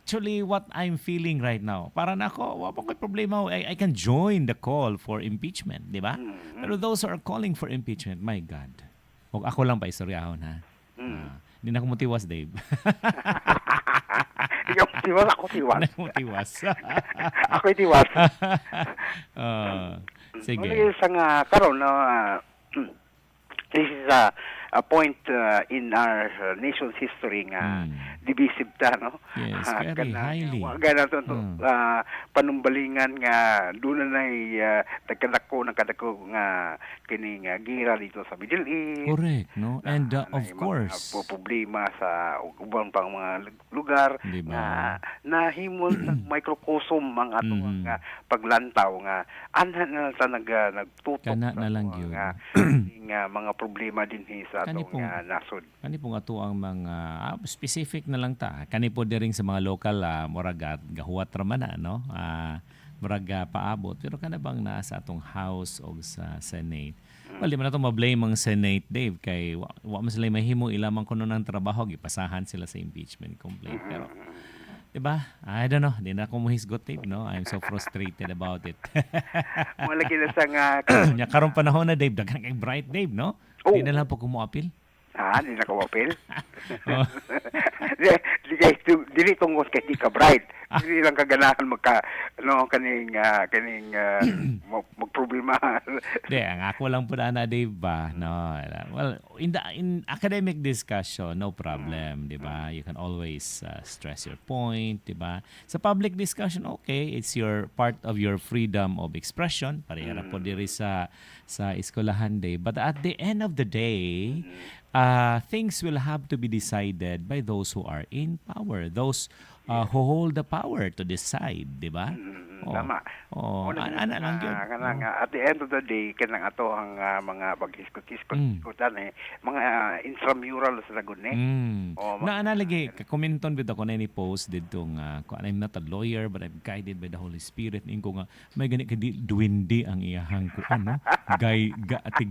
actually what I'm feeling right now. Para na ako, wala pa ko'y problema. I can join the call for impeachment, di ba? Pero those who are calling for impeachment, my God. O ako lang pa istoryahon, ha? Hindi na ako mutiwas, Dave. Ikaw tiwas, ako tiwas. Hindi na ako mutiwas. Ako'y tiwas. Sige. Well, isang karon na this is a point in our nation's history nga divisive ta, no? Yes, very highly. Gana to panumbalingan nga doon na nagkadako nga kining gira dito sa Middle East. Correct, no? And of course, problema sa ubang pang mga lugar diba? na himol ng microcosm ang atong paglantaw nga anhan na ta nagtutok kana na lang yun. Nga mga problema din sa atong nasod. Kani po nga to ang mga specific na lang ta. Kani po diring sa mga local murag gahuwat ra man no. Murag paabot pero kana bang naa sa atong House o sa Senate. Well, di man nato ma-blame ang Senate, Dave, kay wa man sila mahimo ilamang kuno ng trabaho gipasahan sila sa impeachment complaint. Pero diba? I don't know. Di na ako muhisgot, Dave, no? I'm so frustrated about it. Wala gina sa nga karon panahon na, Dave, daghang kay bright, Dave, no? Di na lang po kumuapil. Di na ko apil. Dili tungkol kay di ka bright. Dili lang kaganahan kaning magproblema. Di, ang ako lang po na, Dave, ba? No. Well, in academic discussion, no problem, di ba? You can always stress your point, di ba? Sa public discussion, okay, it's your part of your freedom of expression. Parehara po diri sa eskwelahan, Dave. But at the end of the day, things will have to be decided by those who are in power, those who hold the power to decide, di ba? Tama. Ana lang yun. At the end of the day, kanang ato ang mga pag-iskot-iskotan mga intramural sa lagun Naanalagi, kakomenton bit ako na ni-post dito nga, I'm not a lawyer but I'm guided by the Holy Spirit. Inko nga, may ganit kadi duwindi ang iyahang ko,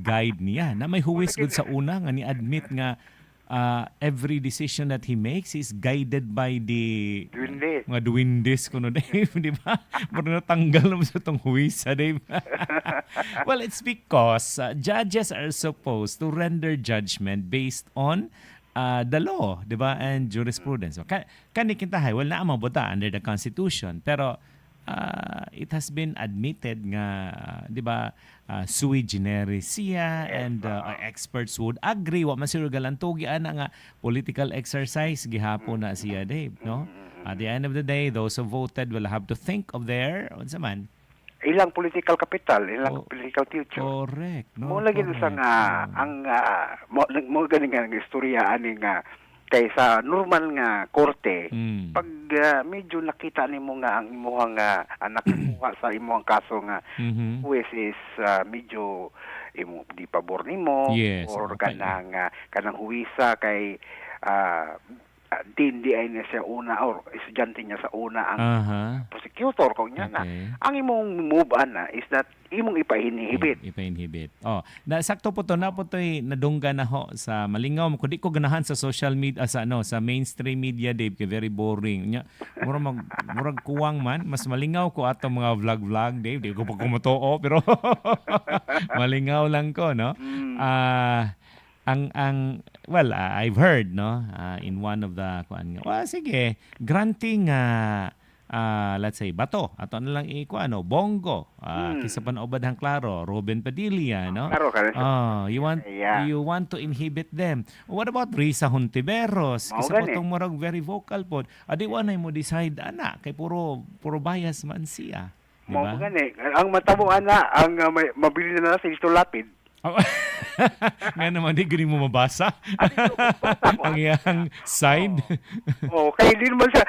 guide niya. Na may huwis good sa una nga ni-admit nga every decision that he makes is guided by the mga duwindis kuno, Dave, di ba? Pero natanggal naman sa itong huwisa, Dave. Well, it's because judges are supposed to render judgment based on the law, di ba? And jurisprudence. So, kanikintahay, well, naamabota under the Constitution. Pero it has been admitted nga, di ba, sui generis siya, and experts would agree. Wa man siguro galantugi ana nga political exercise gihapon na siya, Dave, no? At the end of the day, those who voted will have to think of their unsa man ilang political capital, ilang political future. Correct, no? Mo lagi sa nga ang mo ganing nga istorya ani nga kaysa normal nga korte, pag medyo nakita nimo nga ang imong anak kuha sa imong kaso nga huwes is medyo imo di pabor nimo, or kanang huwisa kay di ay na siya una or estudyante niya sa una ang prosecutor kung niya na ang imong move na is that imong ipainhibit. Sakto po to na po to'y nadungga na ho sa malingaw mo. Kundi ko ganahan sa social media, sa mainstream media, Dave, kay very boring. Murag kuwang man. Mas malingaw ko ato mga vlog, Dave. Di ko pa kumotoo, pero malingaw lang ko, no? Well, I've heard, no, in one of the sige, granting let's say bato ato na lang bongo kisa panaubadhang klaro Ruben Padilla, no? You want to inhibit them. What about Risa Hontiveros? Kisa patong murag very vocal pod. Adi wa nay mo decide ana kay puro bias man siya. Diba? Ang matabo ana ang mabili na sa Ito Lapid. Nga naman, di gani mo mabasa ang iyang side. Kaya di naman siya,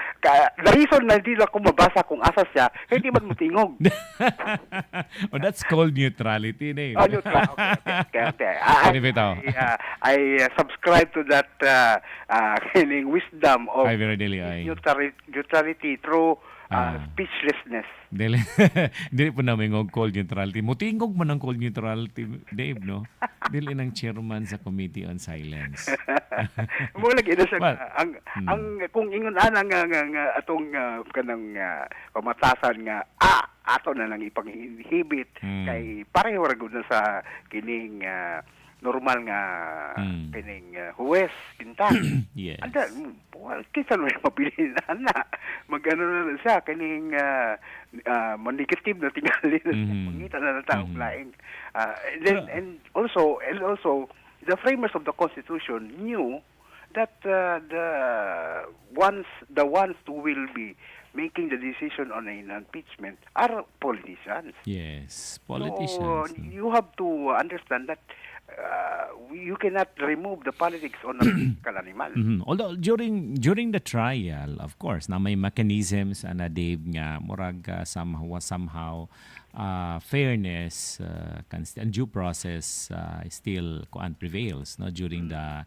the reason na di ako mabasa kung asa siya, kaya di man matingog. That's called neutrality, Dave. Neutral. Okay. I subscribe to that wisdom of neutrality through speechlessness. Dili, dili po namin ng cold neutrality. Mutingog man ang cold neutrality, Dave, no? Dili ng chairman sa Committee on Silence. Mo lagi na siya Well, ang kung ingon ana nga atong kanang pamatasan nga ato na lang ipanghibit kay pareho ra gud na sa kining normal nga kining huwes kinta. Yes. Anda kinsa man mapili na magano na siya kining negative na tingali mangita na taong laing. And also the framers of the Constitution knew that the ones who will be making the decision on an impeachment are politicians. Yes, politicians. So you have to understand that you cannot remove the politics on a political animal. Although during the trial, of course, na may mechanisms na Dave nga murag somehow fairness and due process still prevails no during the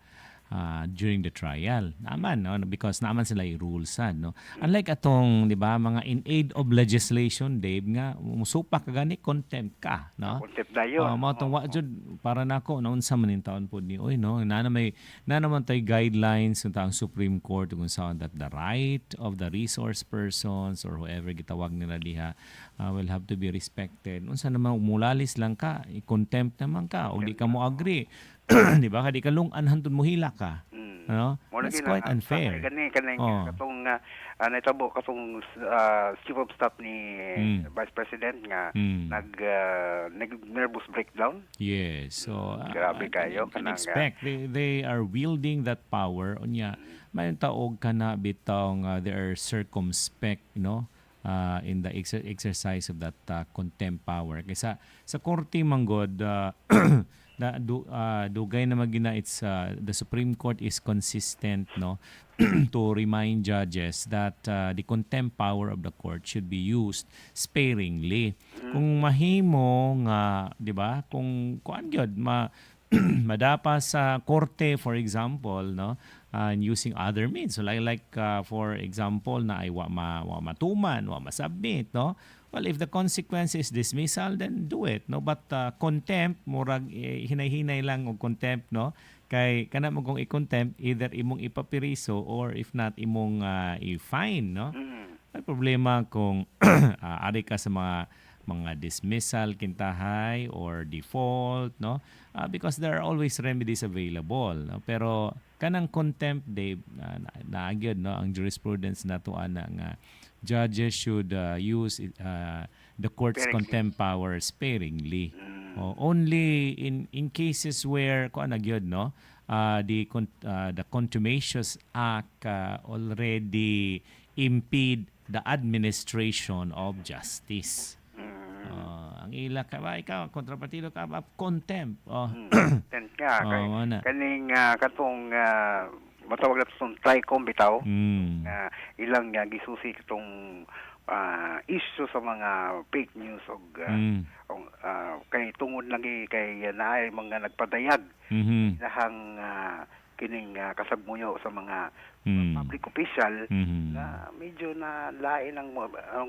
trial. Naman no because naman sila i-rules no. Unlike atong 'di ba mga in aid of legislation Dave nga musupak ka gani contempt ka no. Contempt dayon. Mao tong wa jud para nako naunsa man in taon pod ni oy no na naman tay guidelines sa ang Supreme Court kung saan that the right of the resource persons or whoever gitawag nila diha will have to be respected. Unsa naman mulalis lang ka i-contempt naman ka o di ka mo agree. Di ba? Kadi ka lungan hantod mo hila ka. Ano? That's quite unfair. Katong naitabo katong chief of staff ni Vice President nga nervous breakdown. Yes. So grabe kayo can expect they are wielding that power unya may taog kana bitong they are circumspect, in the exercise of that contempt power. Kaysa sa korte manggod dugay na magina it's the Supreme Court is consistent to remind judges that the contempt power of the court should be used sparingly. Kung mahimo nga 'di ba kung kuan gyud madapa sa korte for example and using other means so like for example na ay wa matuman wa masubmit well, if the consequence is dismissal, then do it, but contempt, murag hinay-hinay lang og contempt, kay kana mo kung i-contempt, either imong ipapiriso or if not imong i-fine, May problema kung ari ka sa mga dismissal kintahay or default, because there are always remedies available, pero kanang contempt Dave naagid ang jurisprudence nato nga judges should use the court's contempt power sparingly. Only in cases where the contumacious act already impede the administration of justice. Ang ila ka ba ikaw kontrapartido ka ba contempt. Contempt ka kaning katong matawag na itong TRICOM bitaw ilang gisusi itong issue sa mga fake news o kay tungod lang kay naay mga nagpadayag lahang kining kasagmuyo sa mga public official na medyo na lain ang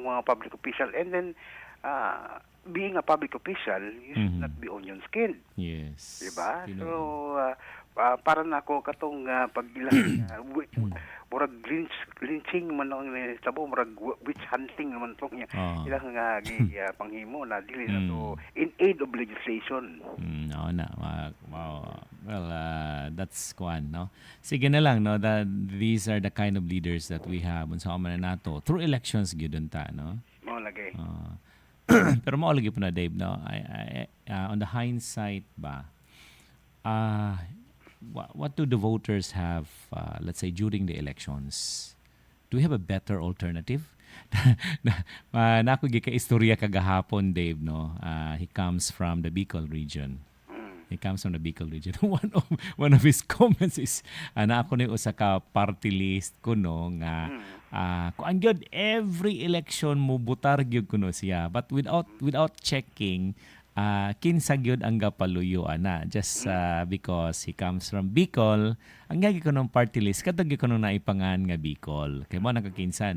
mga public official and then being a public official you should not be onion skinned. Yes. Diba? So para nako katong pagilang murag lynching man ang tabo murag witch hunting man tong ilang panghimo na dili na to in aid of legislation. Well, that's kuan sige na lang that these are the kind of leaders that we have unsa man nato through elections gyud ta mo lagi. Pero mo lagi po na Dave on the hindsight ba what do the voters have, let's say, during the elections? Do we have a better alternative? Nako gika-istorya kagahapon, Dave, he comes from the Bicol region. One of his comments is, na ako ni usa ka party list kuno nga, kuan gyud every election mo butar gyud kuno siya, but without checking kinsa gyud ang gapaluyo ana just because he comes from Bicol ang gagi ko ng party list katong gi ko naipangan nga Bicol kay mo nakakinsa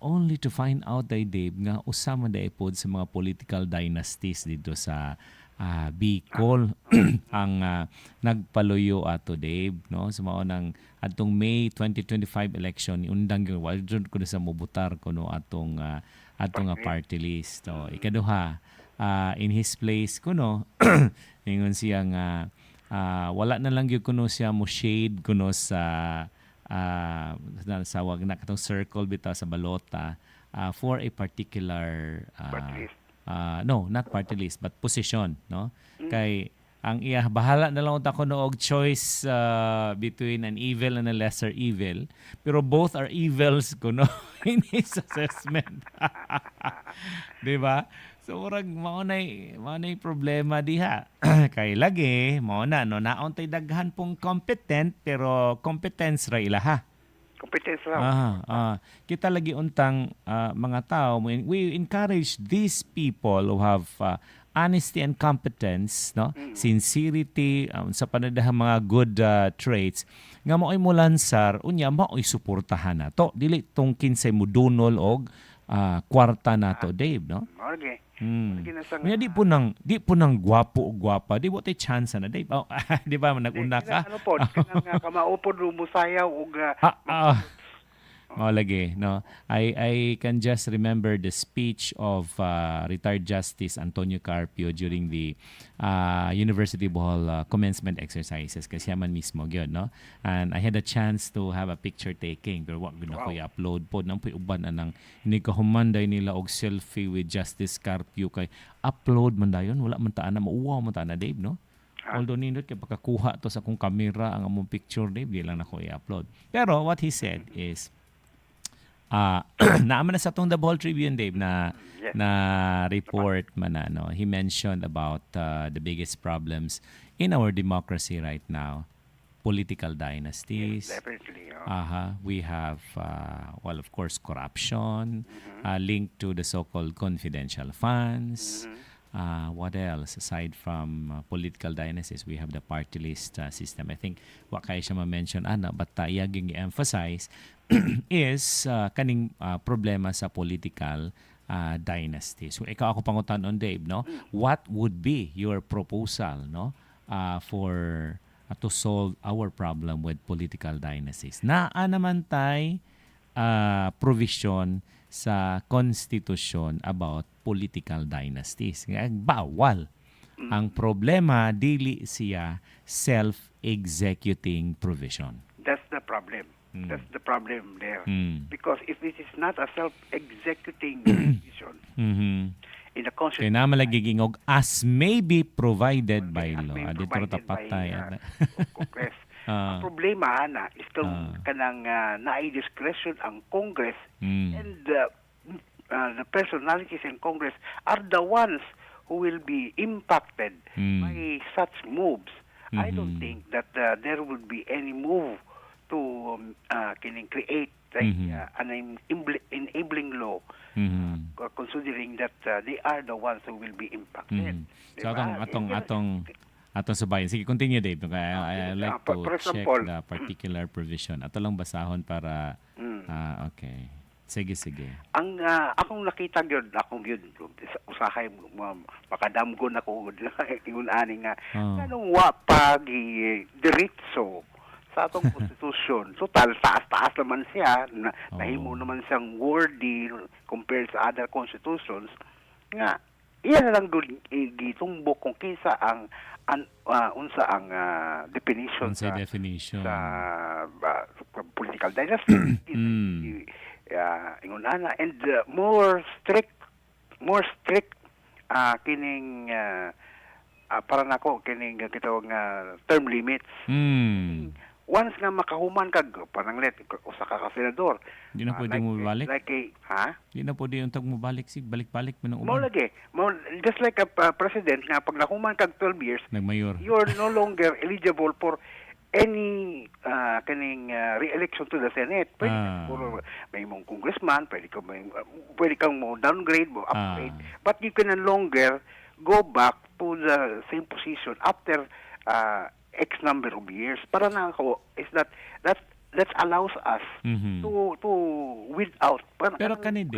Only to find out Dave nga usama da pod sa mga political dynasties dito sa Bicol ang nagpaluyo ato Dave no sa mao nang atong May 2025 election undang yung wildron ko sa mobutar kuno atong party list. So ikaduha in his place kuno ingon siya nga wala na lang gyud kuno siya mo shade kuno sa wag na katong circle bitaw sa balota for a particular no, not party list but position, no? Kay ang iya bahala na lang ko og choice between an evil and a lesser evil, pero both are evils kuno in his assessment. Di ba? So murag mao nay problema diha. Kay lagi mao na no naon tay daghan pong competent pero competence ra ilaha. Competence raw. Kita lagi untang mga tao, we encourage these people who have honesty and competence, no? Sincerity, sa panadahang mga good traits, nga mo'y mulansar, unya mo'y suportahan na to. Dili tong kinsay mo dunol og kwarta na to, Dave, no? Okay. Kaya di po nang gwapo o gwapa, di mo tayo chance na, Dave. Di ba, nag-una ka? Ano po, kinang kamaupod rumusayaw o lagi, no. I can just remember the speech of retired Justice Antonio Carpio during the University Bohol commencement exercises kasi man mismo gyud, no. And I had a chance to have a picture taking pero wag na ko i-upload po nang uban anang ini kahumanday nila og selfie with Justice Carpio kay upload man dayon wala man ta na mauwaw man ta na, Dave, no. Although nindot kay pagkakuha to sa akong kamera ang among picture, Dave, di lang nako i-upload. Pero what he said is naaman na sa itong The Bohol Tribune, Dave, na report man na, no? He mentioned about the biggest problems in our democracy right now, political dynasties. Yes, definitely. We have, of course, corruption linked to the so-called confidential funds. What else? Aside from political dynasties, we have the party list system. I think what kaya siya ma-mention, but iyaging i-emphasize is kaning problema sa political dynasty. So ikaw ako pangutan-on, Dave, no? What would be your proposal, no? For to solve our problem with political dynasties? Naa naman tay provision sa konstitusyon about political dynasties. Bawal. Ang problema, dili siya self-executing provision. That's the problem. That's the problem there. Because if this is not a self-executing provision, in the Constitution, kaya naman lagiging og as may be provided by law. Dito tapatay. Congress. Ang problema na is kanang na-discretion ang Congress and the personalities in Congress are the ones who will be impacted by such moves. I don't think that there would be any move to create an enabling law, considering that they are the ones who will be impacted. So atong sa bayan. Sige, continue, Dave. I like to check the particular provision. Ato lang basahon para okay. Sige. Ang akong nakita gyud, usahay makadamgon ako ingon ani nga kanang wa pa gi diretso sa atong konstitusyon. So taas naman siya, nahimo naman siyang wordy compared sa other constitutions nga iya na lang gitumbok kung kinsa ang unsa ang definition sa political dynasty. Ingon ana and more strict kining para nako kining kitawag nga term limits. Once nga makahuman kag pananglet usa ka senador, di na pwede mo balik. Di na pwede yung mo balik balik man ang uban. Just like a president nga pag nahuman kag 12 years, nagmayor, you're no longer eligible for any kaning re-election to the Senate. Pwede may mong congressman, pwede kang mo downgrade mo, upgrade, but you can no longer go back to the same position after X number of years. Para na ako is that that allows us to weed out. Pero kanina,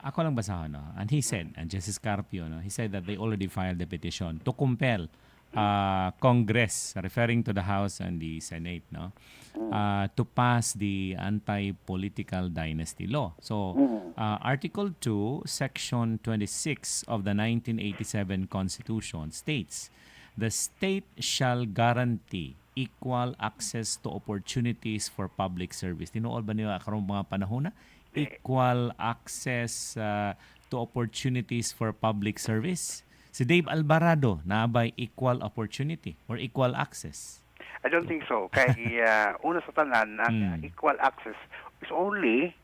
ako lang basahan, no? And he said, and Justice Carpio, no? He said that they already filed the petition to compel Congress, referring to the House and the Senate, no? To pass the anti-political dynasty law. So, Article 2, Section 26 of the 1987 Constitution states, the state shall guarantee equal access to opportunities for public service. Tinuod ba niyo karong mga panahon na? Equal access to opportunities for public service. Si Dave Alvarado, naabay equal opportunity or equal access? I don't think so. Kay una sa tanan, ang equal access is only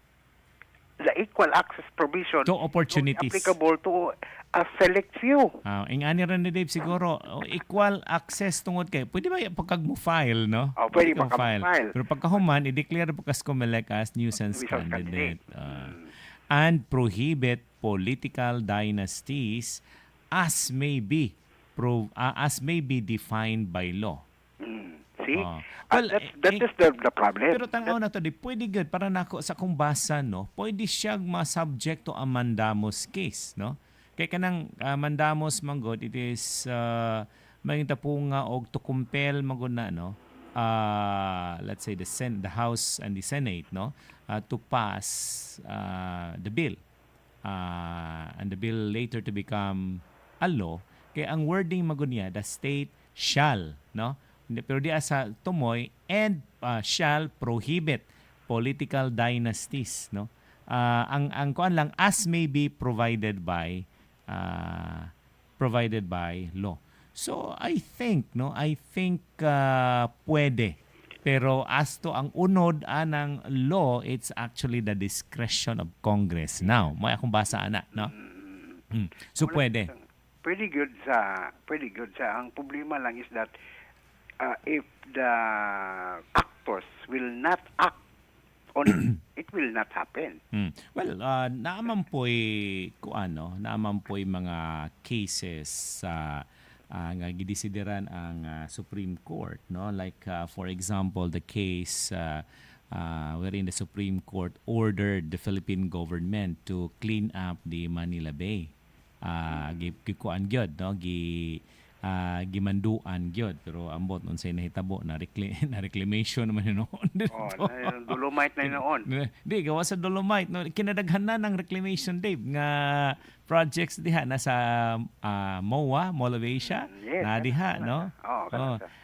the equal access provision to opportunities applicable to a select few. Ingani rin ni Dave siguro, equal access tungod kay pwede ba pagkag mo file, no? Pwede pagka-file. Pero pagkahuman, i-declare po kas COMELEC as nuisance candidate. And prohibit political dynasties as may be defined by law. See? Well, that is the problem. Pero tanaw na to, pwede good para nako sa kung basa, no? Pwede siyang ma-subject to a mandamus case, no? Kaya kanang mandamus manggod, it is may tapunga og to compel magod na, no? Let's say the House and the Senate, no? To pass the bill. And the bill later to become a law. Kaya ang wording magod niya, the state shall, no? Pero di asa tumoy and shall prohibit political dynasties, no? Ang kuan lang as may be provided by law. So I think pwede. Pero as to ang unod anang law, it's actually the discretion of Congress now. May akong basa ana, no? So pwede. Pretty good sa ang problema lang is that if the actors will not act on it will not happen. Well, naaman po'y mga cases nga gidesideran ang Supreme Court, no? Like for example, the case wherein the Supreme Court ordered the Philippine government to clean up the Manila Bay. Gikuan gyud, no? Gimanduan gyud, pero ambot unsay nahitabo na reclamation naman noon. Dolomite na noon. Di gawa sa Dolomite, no? Kinadaghan na ng reclamation, Dave, nga projects diha nasa MOA, Mall of Asia. Yes, na diha, no?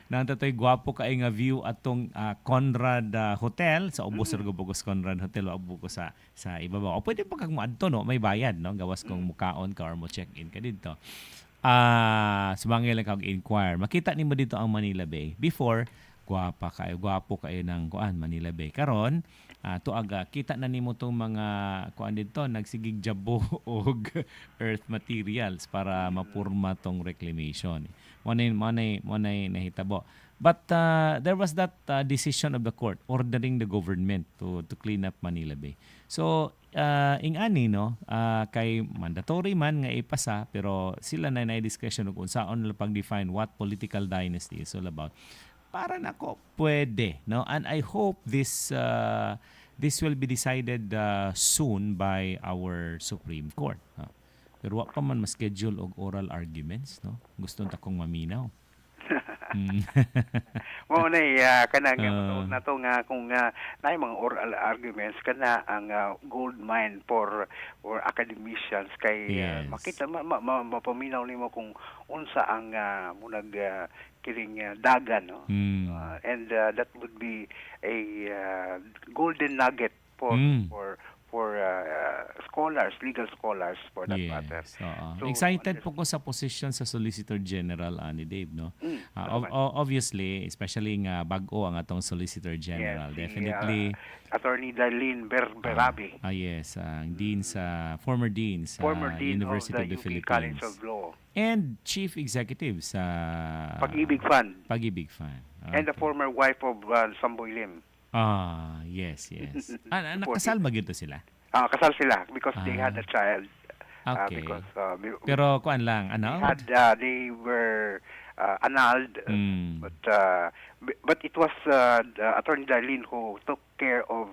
Nantatoy gwapo kay nga view atong Conrad Hotel sa ubos sa Gubugos Conrad Hotel abo ko sa ibabaw. O pwede pa kag moadto, no? May bayad, no? Gawas kung mukaon ka or mo check-in ka dito. Sumangil lang kag-inquire. Makita nimo dito ang Manila Bay. Before, gwapo kayo ng Manila Bay. Karon, tuaga kita na nimo tong mga dito nagsigig jabo og earth materials para mapurma tong reclamation. Manay nahitabo. But there was that decision of the court ordering the government to clean up Manila Bay. So ingani, no, kay mandatory man nga ipasa, pero sila na discretion kung saan nila pag-define what political dynasty is all about. Para nako pwede, no? And I hope this will be decided soon by our Supreme Court. Pero wa pa man ma-schedule og oral arguments, no? Gusto ta kong maminaw. Mo na kanang nato nga kung naay mga oral arguments kana ang gold mine for academicians kay makita mapaminaw nimo kung unsa ang munag kiring dagan, no? And that would be a golden nugget for scholars, legal scholars for that matter. So, excited po ko sa position sa Solicitor General ni Dave, no? Obviously, especially nga bag-o ang atong Solicitor General. Definitely Attorney Darlene Berabe. Yes, ang dean sa former dean University of the Philippines. College of Law. And Chief Executive sa Pag-ibig Fund. Pag-ibig Fund. Okay. And the former wife of Samboy Lim. Yes. Nakasal ba gito sila? Kasal sila because they had a child. Okay. Pero kuan lang, ano? They were annulled. But it was Attorney Darlene who took care of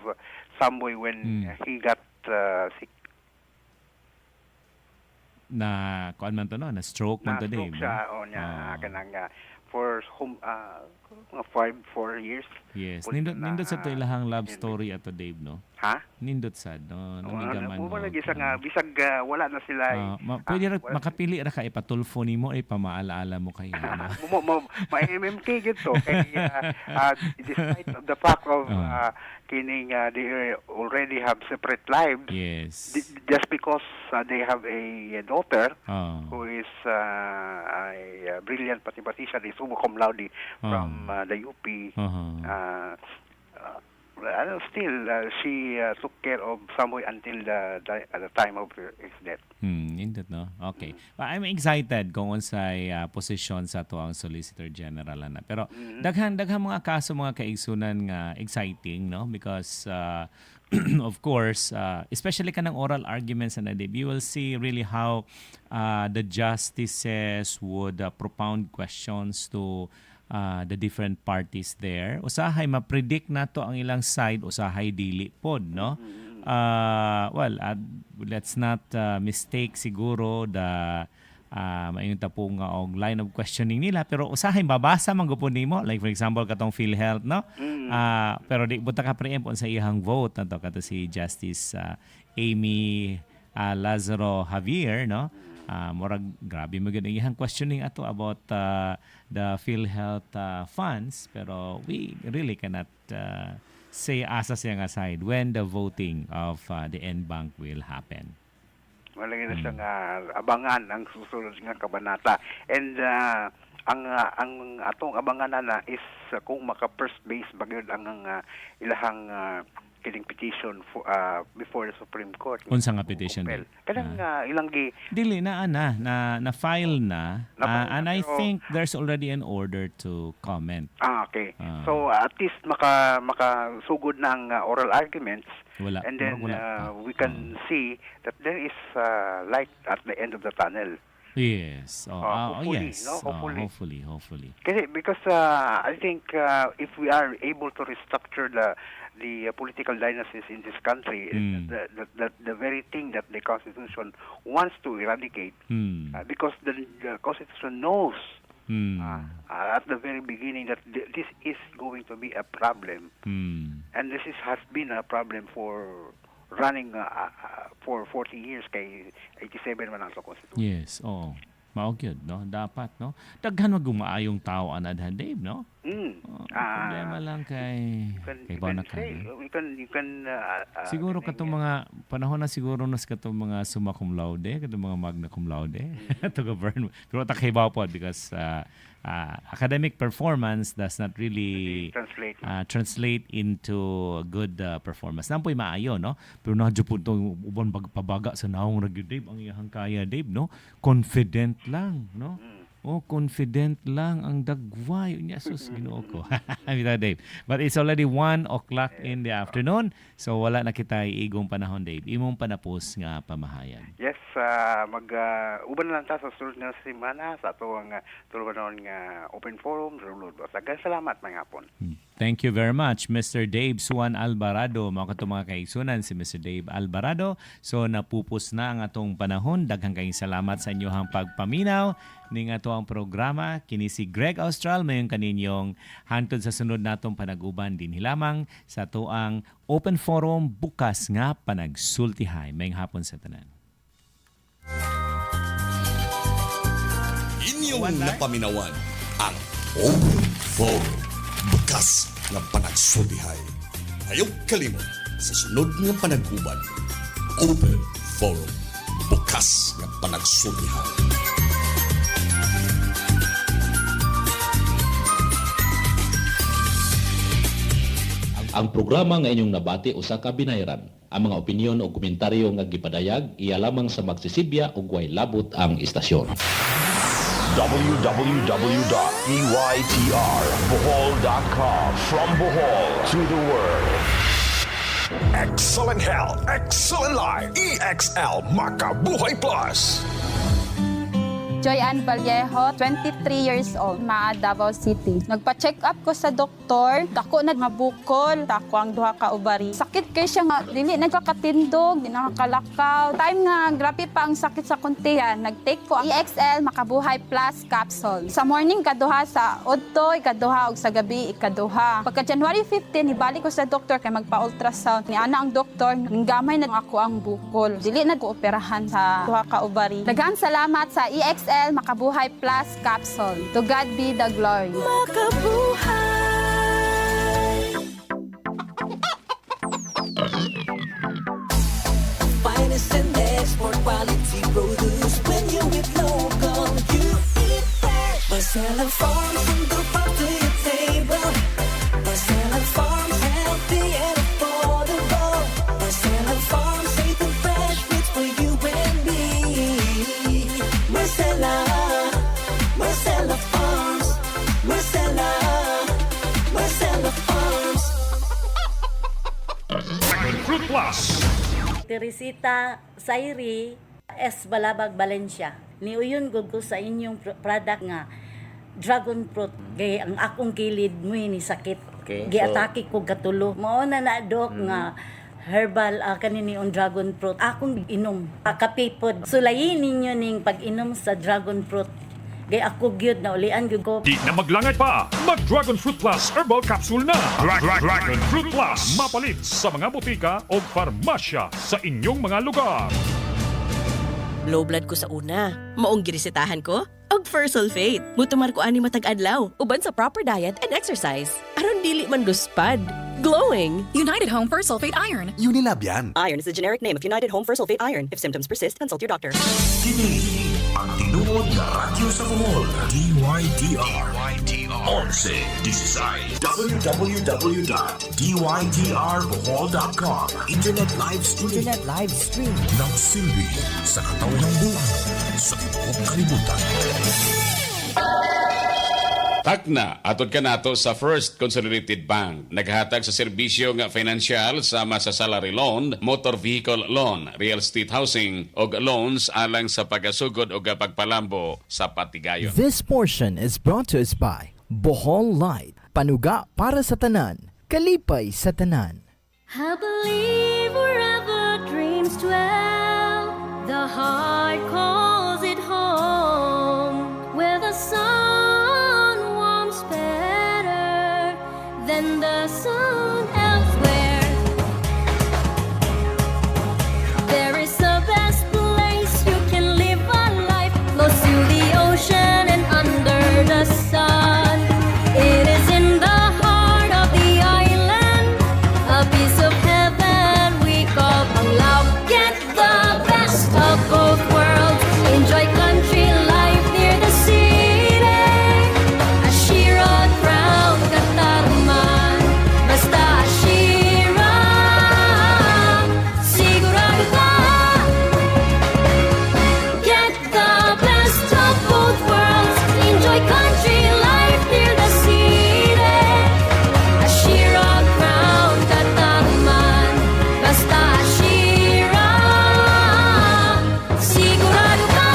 Samboy when he got sick. Na kuan man to no, na stroke man to Dave. Na-stroke siya kanang for 4 years. Yes, nindot sa to ilahang love story ato Dave no. Ha? Nindot sad no, namigaman mo. Bisag wala na sila. Pwede makapili ra ka ipatulfo nimo ay pamaalaala mo kayo. Ma-MMK gito kay despite the fact of kining they already have separate lives. Yes. Just because they have a daughter who is a brilliant mathematician, is summa cum laude from the UP. Still, she took care of Samoy until the time of his death. Indot, no? Okay. I'm excited kung unsay posisyon sa to ang Solicitor General na. Pero daghang mga kaso mga kaigsunan nga exciting, no? Because of course, especially kanang oral arguments na you will see really how the justices would propound questions to the different parties there. Usahay ma-predict nato ang ilang side, usahay dili pod, no? Let's not mistake siguro the mayong tapo nga og line of questioning nila, pero usahay babasa man gupon nimo, like for example katong PhilHealth, no? Pero di buta ka preempt sa iyang vote nato kato si Justice Amy Lazaro Javier, no? Murag grabe mo gani iyang questioning ato about the PhilHealth funds, pero we really cannot say asa siyang aside when the voting of the NBank will happen. Wala na siyang abangan ang susunod nga kabanata. And ang atong abangan na is kung maka first base bagyod ang ilahang kining petition before the Supreme Court. Unsa nga petition? Kanang ilang dili na file na, and I think there's already an order to comment. Okay. So at least makasugod ng oral arguments. Wala. And then we can see that there is light at the end of the tunnel. Yes. Hopefully, yes. No? Hopefully. Because I think if we are able to restructure the political dynasties in this country, the very thing that the Constitution wants to eradicate, because the Constitution knows at the very beginning that this is going to be a problem, and this has been a problem for running for 40 years kay 87 man ang Constitution. Yes, mao gyud, no? Dapat, no? Daghan wag gumaayong tao anadhan, Dave, no? Problema lang kay you can siguro katong mga panahon na siguro nas katong mga summa cum laude, katong mga magna cum laude to govern. Pero takibaw pod because academic performance does not really translate into good performance. Nampoy maayo, no? Pero nadyo po itong uban pabaga sa naong ragyo, Dave, ang iyahang kaya, Dave, no? Confident lang, no? Confident lang ang dagway. Sus, Ginoo ko. Dave. But it's already 1 o'clock in the afternoon. So wala na kita igong panahon, Dave. Imong panapos nga pamahayan. Yes, uban lang ta sa sunod nga semana sa ato ang tulubanon nga open forum. Daghang salamat mga hapon. Thank you very much, Mr. Dave Suan Alvarado. Mga kaigsunan si Mr. Dave Alvarado. So napupos na ang atong panahon. Daghang kayong salamat sa inyong pagpaminaw ning ato ang programa. Kini si Greg Austral, mayon kaninyong hantod sa sunod natong panaguban din hilamang sa ato ang open forum bukas nga panagsultihay. Mayong hapon sa tanan. Inyong napaminawan ang open forum bukas nga panagsultihay. Ayaw kalimot sa sunod nga panaguban. Open forum bukas nga panagsultihay. Ang programa nga inyong nabati usa ka binayran. Ang mga opinyon o komentaryo nga gipadayag iya lamang sa magsisibya ug way labot ang istasyon. www.eytrbohol.com. From Bohol to the world. Excellent health, excellent life. EXL Makabuhay Plus. Joyanne Vallejo, 23 years old, Davao City. Nagpa-check up ko sa doktor, dako na mabukol, dako ang duha ka ovary. Sakit kay siya nga, dili nagkakatindog, di nakakalakaw. Time nga, grabe pa ang sakit sa kuntihan, nag-take ko ang EXL Makabuhay Plus capsule. Sa morning, kaduha, sa udto, ikaduha, ug sa gabi, ikaduha. Pagka January 15, ibalik ko sa doktor kay magpa-ultrasound. Ni ana ang doktor, ninggamay na ako ang bukol. Dili na ko operahan sa duha ka ovary. Daghang salamat sa EXL Makabuhay Plus capsule. To God be the glory. Finest and export quality produce. When you with local, you eat fresh. Marcella Farms from the farm to your table. Marcella Farms, healthy and affordable. Marcella Farms, safe and fresh meats for you and me. Marcella Farms, Marcella Farms. Fruit Plus. Teresita Sairi S. Balabag, Valencia. Niuyon gugo sa inyong product nga dragon fruit. Gay ang akong kilid mo ni sakit. Okay, Giatake ko katulo. Mao na dok nga herbal kanini on dragon fruit. Akong inom. Kapipod. Sulayin ninyo ning pag-inom sa dragon fruit. Gay ako gyud na ulian gyud ko. Di na maglangay pa. Mag-Dragon Fruit Plus Herbal Capsule na. Dragon Fruit Plus. Mapalit sa mga butika o farmasya sa inyong mga lugar. Low blood ko sa una. Maong girisitahan ko. Og First Sulfate. Mutumar ko ani matag adlaw. Uban sa proper diet and exercise. Aron dili man luspad. Glowing. United Home First Sulfate Iron. Unilab yan. Iron is the generic name of United Home First Sulfate Iron. If symptoms persist, consult your doctor. Kini ang tinuod na radyo sa Bohol. DYTR 1116 www.dytrbohol.com. Internet live stream. Nagsilbi sa katawan ng bulan sa tibuok kalibutan. Takna, atod ka nato sa First Consolidated Bank. Naghatag sa serbisyo nga financial sama sa salary loan, motor vehicle loan, real estate housing, og loans alang sa pagasugod o pagpalambo sa patigayon. This portion is brought to us by Bohol Light. Panuga para sa tanan. Kalipay sa tanan. I believe wherever dreams dwell, the heart calls it home, where the sun warms better than the sun elsewhere. There is a best place you can live a life, close to the ocean and under the sun. It is in the heart of the island, a piece of heaven we call Panglao. Get the best of both worlds, enjoy country life near the city. Ashira Crown, Katarman, basta Ashira. Sigurado ka, get the best of both worlds, enjoy country life near the city. Ashira Crown, Katarman, basta Ashira. Sigurado ka.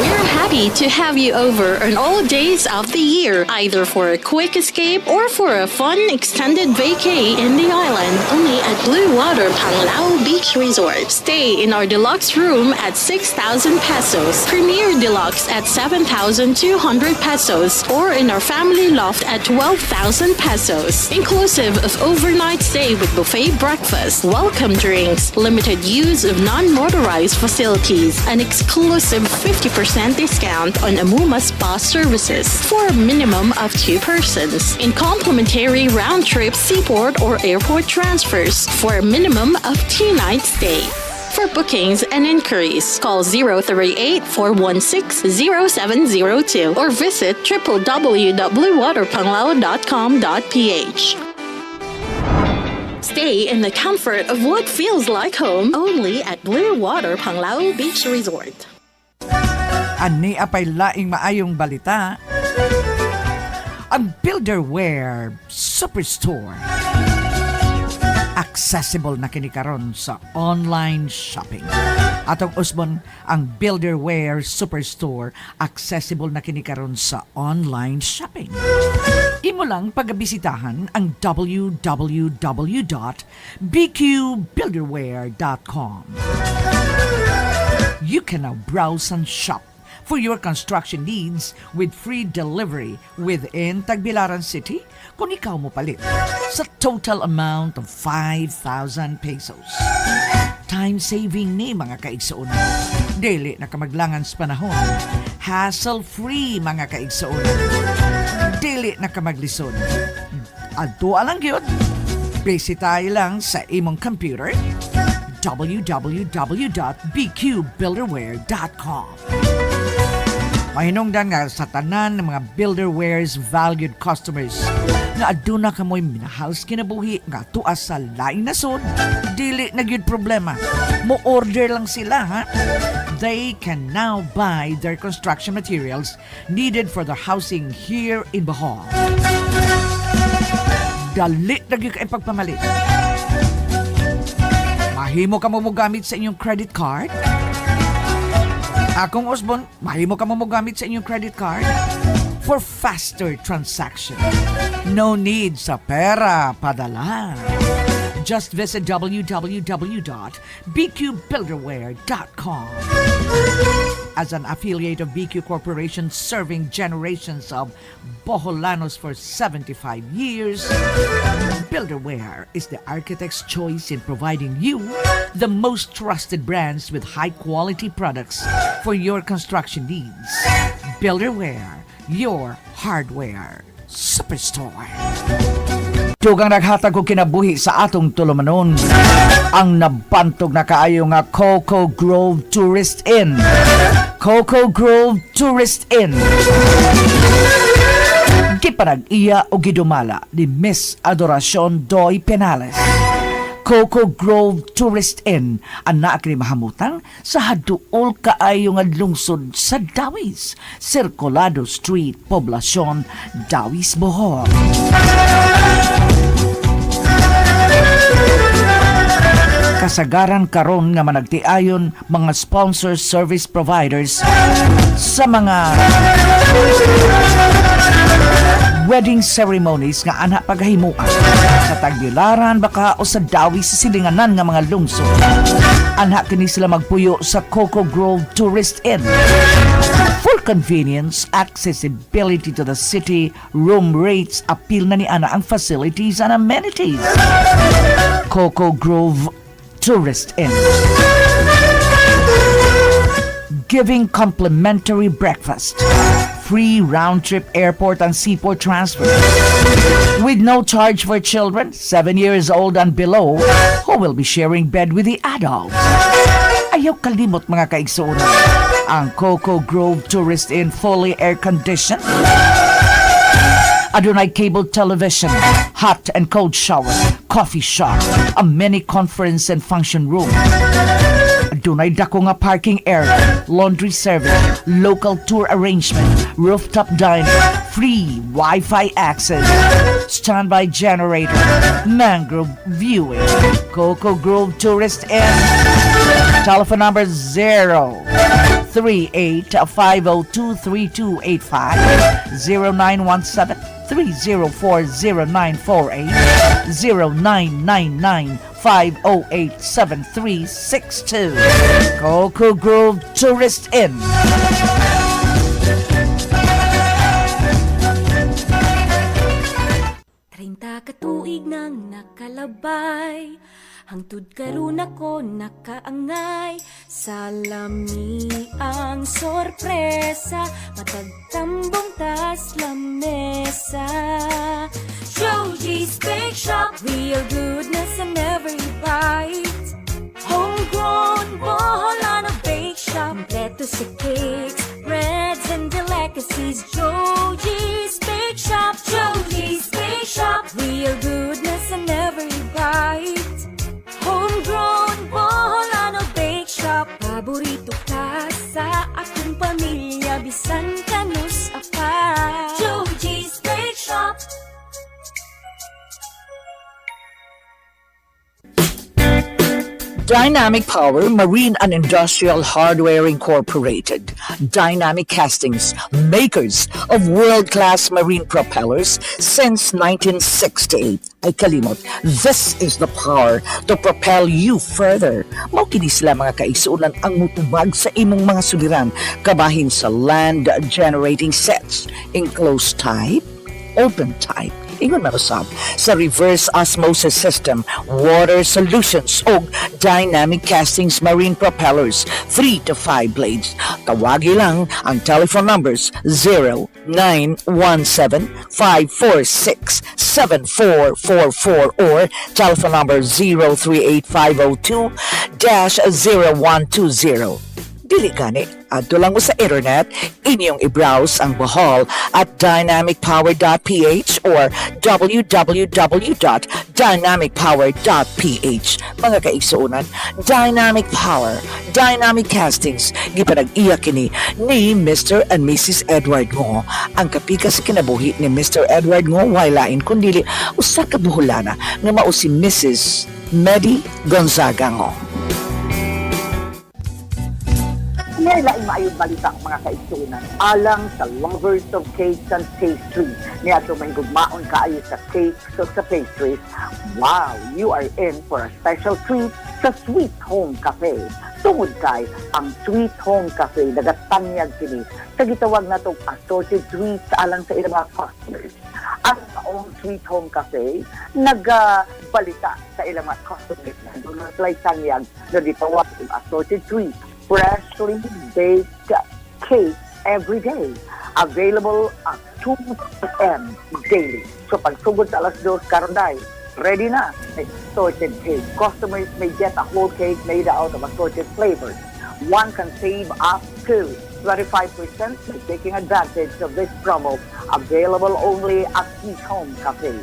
We're happy to have you over on all days of the year, either for a quick escape or for a fun extended vacay in the island. Only at Blue Water Panglao Beach Resort. Stay in our deluxe room at 6,000 pesos, Premier Deluxe at 7,200 pesos, or in our family loft at 12,000 pesos, inclusive of overnight stay with buffet breakfast, welcome drinks, limited use of non-motorized facilities, an exclusive 50% discount on Amuma Spa services for a minimum of 2 persons, in complimentary round-trip seaport or airport transfers for a minimum of 2-night stay. For bookings and inquiries, call 038-416-0702 or visit www.bluewaterpanglao.com.ph. Stay in the comfort of what feels like home only at Blue Water Panglao Beach Resort. Ani apay laing maayong balita. Ang Builderware Superstore. Accessible na kini karon sa online shopping. Atong usbon ang Builderware Superstore, accessible na kini karon sa online shopping. Imo lang pagabisitahan ang www.bqbuilderware.com. You can now browse and shop for your construction needs with free delivery within Tagbilaran City kung ikaw mo palit sa total amount of 5,000 pesos. Time saving ni mga kaigsoon. Dili na kamaglangan sa panahon. Hassle-free mga kaigsoon. Dili na kamaglisod. Adto lang gyud. Bisitahin lang sa imong computer www.bqbuilderware.com. Mahinungdan nga sa tanan ng mga Builderware's valued customers nga aduna kamoy minahals kinabuhi nga tuas sa laing nasod, dili na gyud problema. Mo-order lang sila, ha? They can now buy their construction materials needed for their housing here in Bohol. Dali na gyud ka ipagpamalit. Mahimo ka mo gamit sa inyong credit card? Akong Osbon, mahimo ka mo gamit sa inyong credit card for faster transaction. No need sa pera padala. Just visit www.bqbuilderware.com. As an affiliate of BQ Corporation serving generations of Boholanos for 75 years, Builderware is the architect's choice in providing you the most trusted brands with high-quality products for your construction needs. Builderware, your hardware superstore. Tugang naghatag ko kinabuhi sa atong tulumanon ang nabantog na kaayo nga Coco Grove Tourist Inn. Coco Grove Tourist Inn. Gipanag-iya o gidumala ni Miss Adoracion Doy Penales. Coco Grove Tourist Inn ang naakri mahamutang sa haduol kaayo nga lungsod sa Dawis, Circulado Street, Poblacion, Dawis, Bohol. Kasagaran karon nga managtiayon mga sponsor service providers sa mga wedding ceremonies nga anak paghahimuan sa Tagbilaran baka o sa Dawis sa silinganan nga mga lungsod. Anak kini sila magpuyo sa Coco Grove Tourist Inn. Full convenience, accessibility to the city, room rates, appeal na ni ana ang facilities and amenities. Coco Grove Tourist Inn. Giving complimentary breakfast, free round-trip airport and seaport transfer, with no charge for children 7 years old and below who will be sharing bed with the adults. Ayaw kalimot mga kaigsuonan, ang Coco Grove Tourist Inn fully air-conditioned. Adunay cable television, hot and cold shower, coffee shop, a mini conference and function room. Adunay dako nga parking area, laundry service, local tour arrangement, rooftop dining, free Wi-Fi access, standby generator, mangrove viewing. Coco Grove Tourist Inn. Telephone number 038-502-3285, 0917-304-0948, 0999-508-7362. Coco Grove Tourist Inn. Katuig nang nakalabay, hangtud karon ako nakaangay. Salami ang sorpresa, matagtambong tas lamesa. Joji's Bake Shop, real goodness in every bite. Homegrown Boholano Bake Shop, kompleto sa cakes, breads and delicacies. Joji's Bake Shop, Joji's Bake Shop, real goodness in every bite. Homegrown Boholano Bake Shop, paborito ka sa akong pamilya, bisan kanus apa. Joji's Bake Shop. Dynamic Power Marine and Industrial Hardware Incorporated. Dynamic Castings, makers of world-class marine propellers since 1968. Ay kalimot, this is the power to propel you further. Mao kini sila mga kaisunan ang mutubag sa imong mga suliran kabahin sa land generating sets, enclosed type, open type, ingon marusab sa reverse osmosis system, water solutions o dynamic castings marine propellers, 3 to 5 blades. Tawagi lang ang telephone numbers 0917-546-7444 or telephone number 038-502-0120. Dili gani, adto lang mo sa internet, inyong i-browse ang Bohol at dynamicpower.ph or www.dynamicpower.ph. Mga kaigsuunan, Dynamic Power, Dynamic Castings, gipanag-iya kini ni Mr. and Mrs. Edward Ngo. Ang kapika sa kinabuhi ni Mr. Edward Ngo, wailain kundili, usa ka Boholana nga mao si Mrs. Medi Gonzaga Ngo. Ngayon laing maayong balita ang mga kaigsunan alang sa lovers of cakes and pastries. Niya ito may gugmaon kaayo sa cakes o sa pastries. Wow! You are in for a special treat sa Sweet Home Cafe. Tungod kay ang Sweet Home Cafe nagatanyag kini sa gitawag na itong assorted treats alang sa ilang mga customers. Ang taong Sweet Home Cafe nagbalita sa ilang mga customers na doon na tanyag na gitawag ng assorted treats. Freshly baked cake every day. Available at 2 p.m. daily. So pagsugod sa alas 2 karon day, ready na. Assorted cake. Customers may get a whole cake made out of assorted flavors. One can save up to 25% by taking advantage of this promo. Available only at Sweet Home Cafe.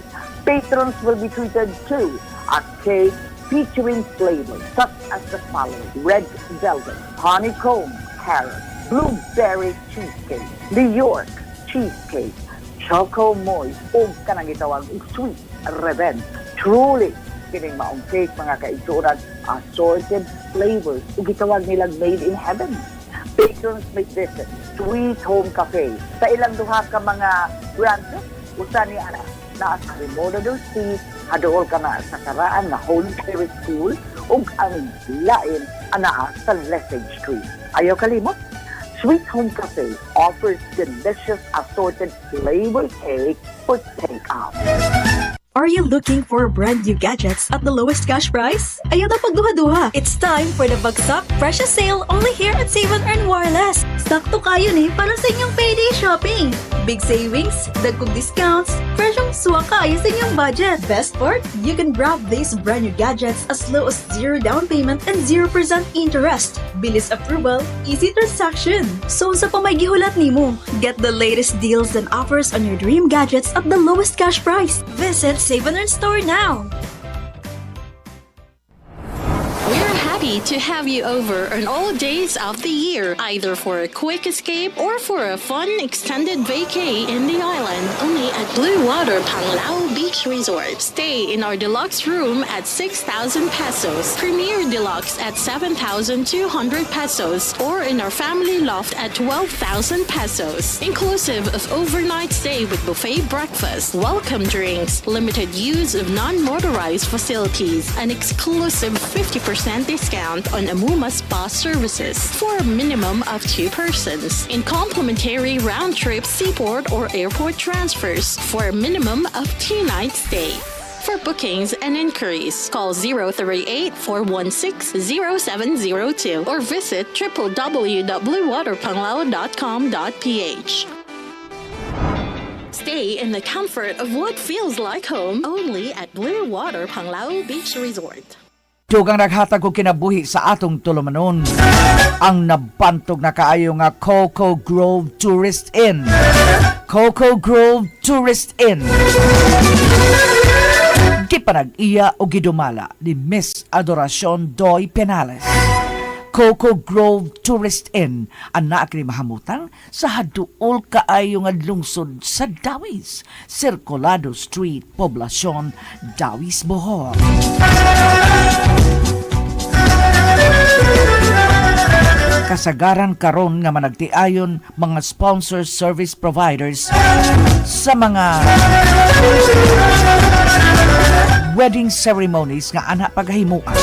Patrons will be treated to a cake featuring flavors such as the following: red velvet, honeycomb, carrot, blueberry cheesecake, New York cheesecake, choco moist, o kanang gitawag sweet revenge. Truly, kining maong cake mga kaigsuran, assorted flavors, o gitawag nilang made in heaven. Patrons may visit Sweet Home Cafe sa ilang duha ka mga branches, usa ni ana na sa Remoda del Street, hadool ka na sa karaan na Holy Spirit School, ug ang lain anaa sa Lesage Street. Ayaw kalimot, Sweet Home Cafe offers delicious assorted flavor cake for take-out. Are you looking for brand new gadgets at the lowest cash price? Ayaw na pagduha-duha. It's time for the Bagsak Precious Sale only here at Save & Earn Wireless. Sakto kayo ni para sa inyong payday shopping. Big savings, dagkog discounts, presyong suwa kayo sa inyong budget. Best part, you can grab these brand new gadgets as low as 0 down payment and 0% interest. Bilis approval, easy transaction. So sa pamagihulat nimo, get the latest deals and offers on your dream gadgets at the lowest cash price. Visit Save & Earn store now. We're happy to have you over on all days of the year, either for a quick escape or for a fun extended vacay in the island, only at Blue Water Panglao Beach Resort. Stay in our deluxe room at 6,000 pesos, Premier Deluxe at 7,200 pesos, or in our family loft at 12,000 pesos, inclusive of overnight stay with buffet breakfast, welcome drinks, limited use of non-motorized facilities, an exclusive 50% discount on Amuma Spa services for a minimum of 2 persons, in complimentary round-trip seaport or airport transfers for a minimum of 2 nights stay. For bookings and inquiries, call 038-416-0702 or visit www.bluewaterpanglao.com.ph. Stay in the comfort of what feels like home only at Blue Water Panglao Beach Resort. Dugang naghatag ko kinabuhi sa atong tulumanon ang nabantog na kaayo nga Coco Grove Tourist Inn. Coco Grove Tourist Inn. Gipanag-iya o gidumala ni Miss Adoracion Doy Penales. Coco Grove Tourist Inn ang naakri mahamutan sa haduol kaayo nga lungsod sa Dawis, Circulado Street, Poblacion, Dawis, Bohol. kasagaran karon nga managtiayon mga sponsor service providers sa mga wedding ceremonies nga ana paghimuan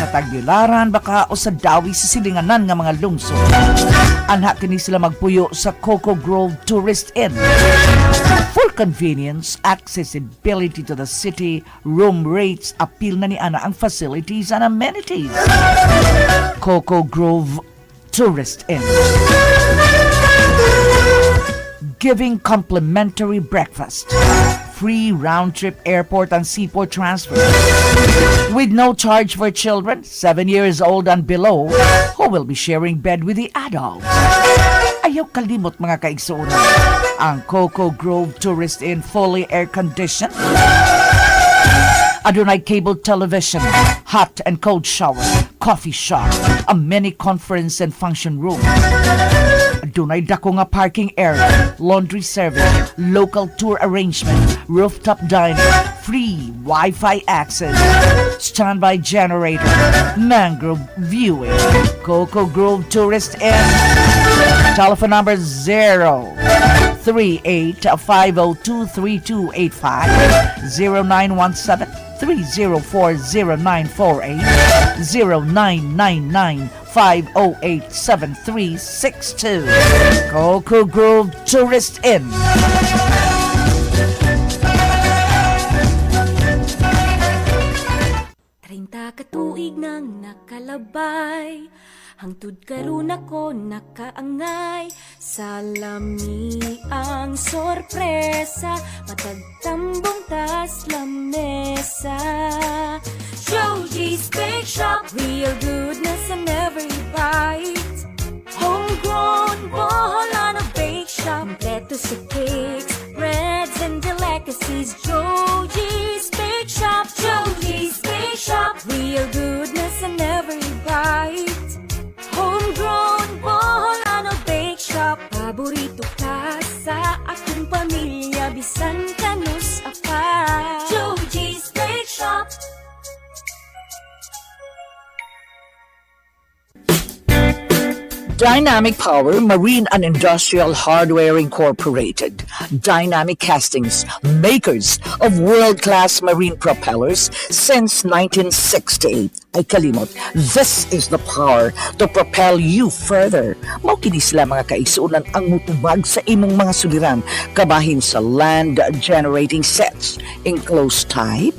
sa Tagbilaran baka o sa Dawi sa silinganan nga mga lungsod. Anha kini sila magpuyo sa Coco Grove Tourist Inn. For convenience, accessibility to the city, room rates, appeal na ni ana ang facilities and amenities. Coco Grove Tourist Inn. Giving complimentary breakfast, free round-trip airport and seaport transfer, with no charge for children 7 years old and below who will be sharing bed with the adults. Ayaw kalimot mga kaigsuunan, ang Coco Grove Tourist Inn fully air-conditioned, adunay cable television, hot and cold shower, coffee shop, a mini conference and function room. Adunay dako nga parking area, laundry service, local tour arrangement, rooftop dining, free Wi-Fi access, standby generator, mangrove viewing. Coco Grove Tourist Inn. Telephone number 038-502-3285, 0917-304-0948, 0999-508-7362. Coco Grove Tourist Inn. Katuig nang nakalabay, hangtud karon ako nakaangay, sa lami ang sorpresa, matagtambong tas lamesa. Joji's Bake Shop, real goodness in every bite. Homegrown Boholano Bake Shop, kompleto sa cakes, breads and delicacies. Joji's Bake Shop, Joji's Bake Shop, real goodness in every bite. Homegrown Boholano Bake Shop, paborito ka sa akong pamilya, bisan kanus apa. Joji's Bake Shop. Dynamic Power Marine and Industrial Hardware Incorporated. Dynamic Castings, makers of world-class marine propellers since 1968. Ay kalimot, this is the power to propel you further. Mao kini sila mga kaigsuunan ang mutubag sa imong mga suliran kabahin sa land generating sets, enclosed type,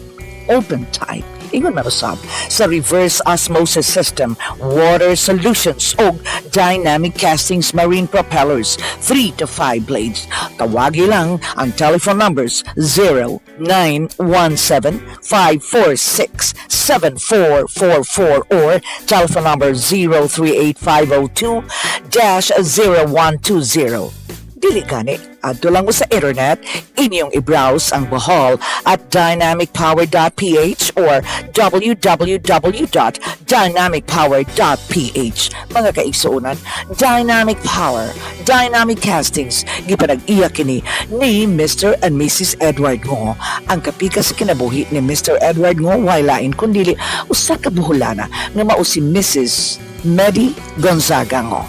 open type, ingon marusab sa reverse osmosis system, water solutions o dynamic castings marine propellers, 3 to 5 blades. Tawagi lang ang telephone numbers 0917-546-7444 or telephone number 038-502-0120. Dili gani, adto lang mo sa internet, inyong i-browse ang Bohol at dynamicpower.ph or www.dynamicpower.ph. Mga kaigsuunan, Dynamic Power, Dynamic Castings, gipanag-iya kini ni Mr. and Mrs. Edward Ngo. Ang kapika sa kinabuhi ni Mr. Edward Ngo, wailain kundili usa ka Boholana nga mao si Mrs. Medi Gonzaga Ngo.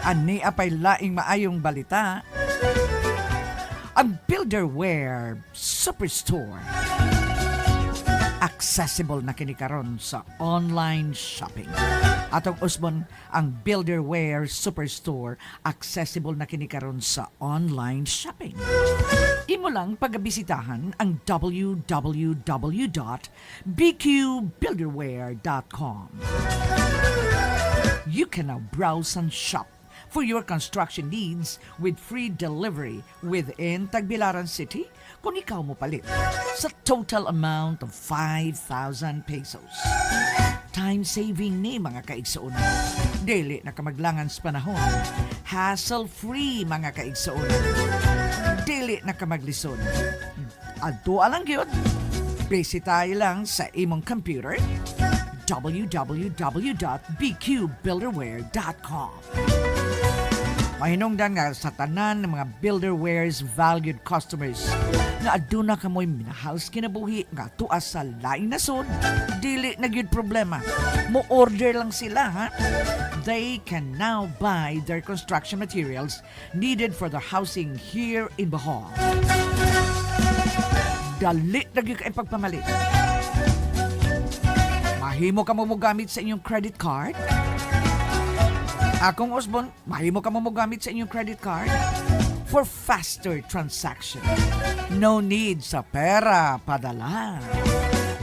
Ani apay laing maayong balita. Ang Builderware Superstore accessible na kini karon sa online shopping. Atong usbon, ang Builderware Superstore accessible na kini karon sa online shopping. Imo lang pagabisitahan ang www.bqbuilderware.com. You can now browse and shop for your construction needs with free delivery within Tagbilaran City kung ikaw mo palit sa total amount of 5,000 pesos. Time saving ni mga kaigsuunan. Dili na kamaglangan sa panahon. Hassle-free mga kaigsuunan. Dili na kamaglisod. Adto alang gyud. Bisitayo lang sa imong computer www.bqbuilderware.com. Mahinungdan nga sa tanan ng mga Builderware's valued customers nga aduna ka mo'y minahals kinabuhi nga tuas sa laing nasod, dili na gyud problema. Mo order lang sila, ha? They can now buy their construction materials needed for their housing here in Bohol. Dali na gyud ka pagpamalit. Mahimo ka mo gamit sa inyong credit card. Akong Osbon, mahimo ka mo gamit sa inyong credit card for faster transaction. No need sa pera padala.